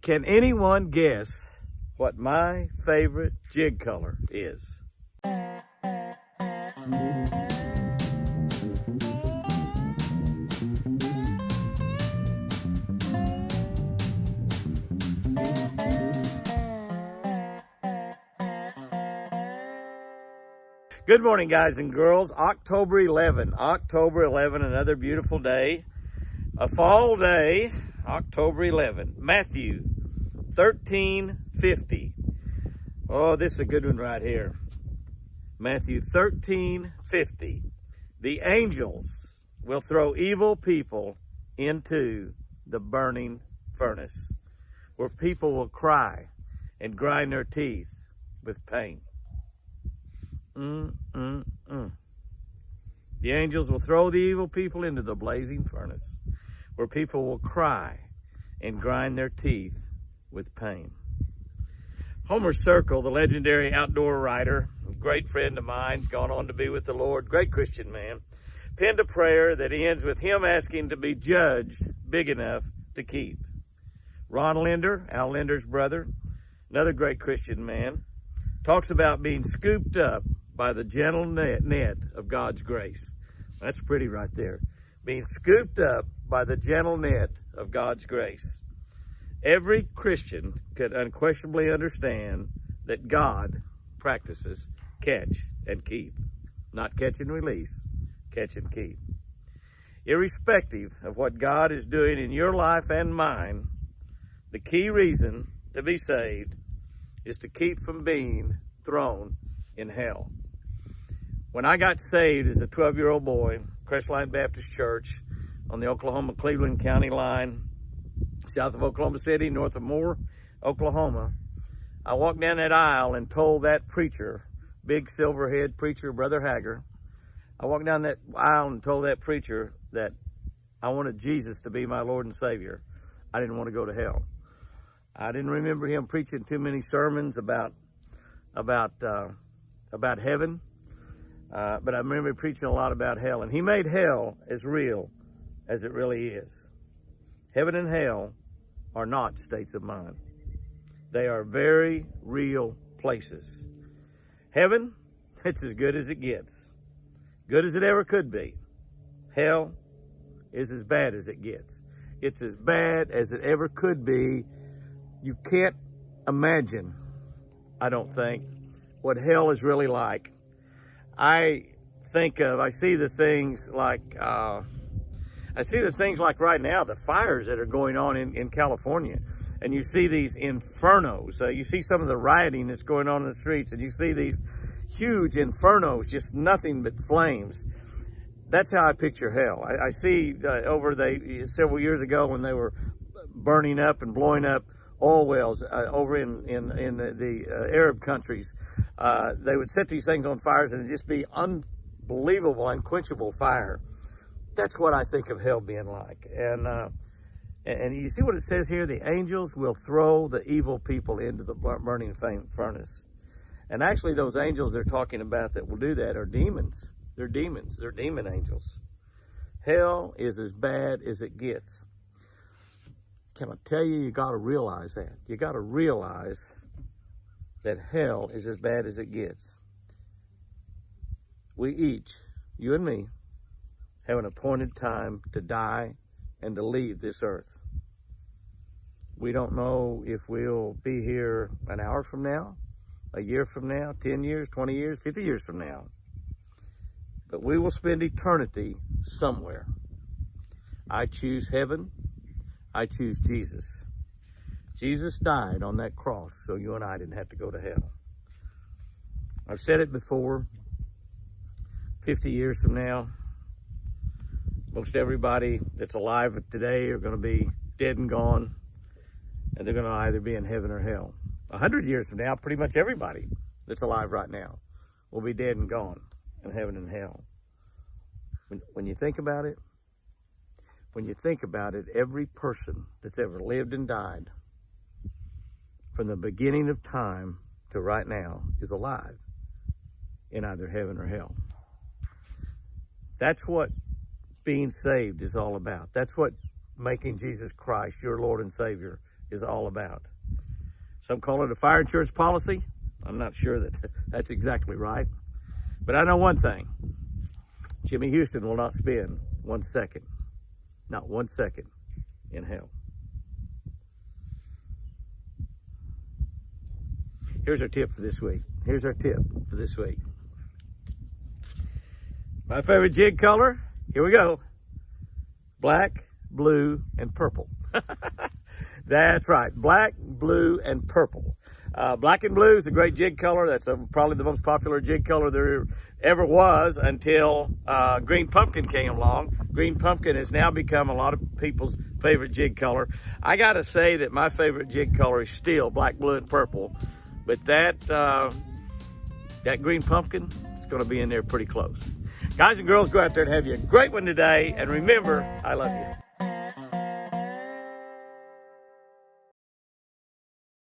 Can anyone guess what my favorite jig color is? Good morning, guys and girls. October 11, another beautiful day, a fall day, October 11. Matthew 13:50. Oh, this is a good one right here. Matthew 13:50. The angels will throw evil people into the burning furnace, where people will cry and grind their teeth with pain. The angels will throw the evil people into the blazing furnace, where people will cry and grind their teeth with pain. Homer Circle, the legendary outdoor writer, a great friend of mine, gone on to be with the Lord, great Christian man, penned a prayer that ends with him asking to be judged big enough to keep. Ron Linder, Al Linder's brother, another great Christian man, talks about being scooped up by the gentle net of God's grace. That's pretty right there. Being scooped up by the gentle net of God's grace. Every Christian could unquestionably understand that God practices catch and keep. Not catch and release, catch and keep. Irrespective of what God is doing in your life and mine, the key reason to be saved is to keep from being thrown in hell. When I got saved as a 12-year-old boy, Crestline Baptist Church on the Oklahoma-Cleveland County line, south of Oklahoma City, north of Moore, Oklahoma, I walked down that aisle and told that preacher, big silverhead preacher, Brother Hager, I walked down that aisle and told that preacher that I wanted Jesus to be my Lord and Savior. I didn't want to go to hell. I didn't remember him preaching too many sermons about heaven. But I remember preaching a lot about hell, and he made hell as real as it really is. Heaven and hell are not states of mind. They are very real places. Heaven, it's as good as it gets. Good as it ever could be. Hell is as bad as it gets. It's as bad as it ever could be. You can't imagine, I don't think, what hell is really like. I see the things like right now, the fires that are going on in California. And you see these infernos. You see some of the rioting that's going on in the streets, and you see these huge infernos, just nothing but flames. That's how I picture hell. I see several years ago when they were burning up and blowing up oil wells over in the Arab countries. They would set these things on fires and it'd just be unbelievable, unquenchable fire. That's what I think of hell being like. And you see what it says here? The angels will throw the evil people into the burning furnace. And actually those angels they're talking about that will do that are demons. They're demons. They're demon angels. Hell is as bad as it gets. Can I tell you, you got to realize that. You got to realize that hell is as bad as it gets. We each, you and me, have an appointed time to die and to leave this earth. We don't know if we'll be here an hour from now, a year from now, 10 years, 20 years, 50 years from now. But we will spend eternity somewhere. I choose heaven. I choose Jesus. Jesus died on that cross so you and I didn't have to go to hell. I've said it before, 50 years from now, most everybody that's alive today are going to be dead and gone, and they're going to either be in heaven or hell. 100 years from now, pretty much everybody that's alive right now will be dead and gone in heaven and hell. When you think about it, every person that's ever lived and died from the beginning of time to right now is alive in either heaven or hell. That's what being saved is all about. That's what making Jesus Christ your Lord and Savior is all about. Some call it a fire insurance policy. I'm not sure that that's exactly right. But I know one thing. Jimmy Houston will not spend 1 second, not 1 second, in hell. Here's our tip for this week. My favorite jig color, here we go. Black, blue, and purple. That's right, black, blue, and purple. Black and blue is a great jig color. That's probably the most popular jig color there ever was until green pumpkin came along. Green pumpkin has now become a lot of people's favorite jig color. I gotta say that my favorite jig color is still black, blue, and purple. But that green pumpkin is gonna be in there pretty close. Guys and girls, go out there and have you a great one today. And remember, I love you.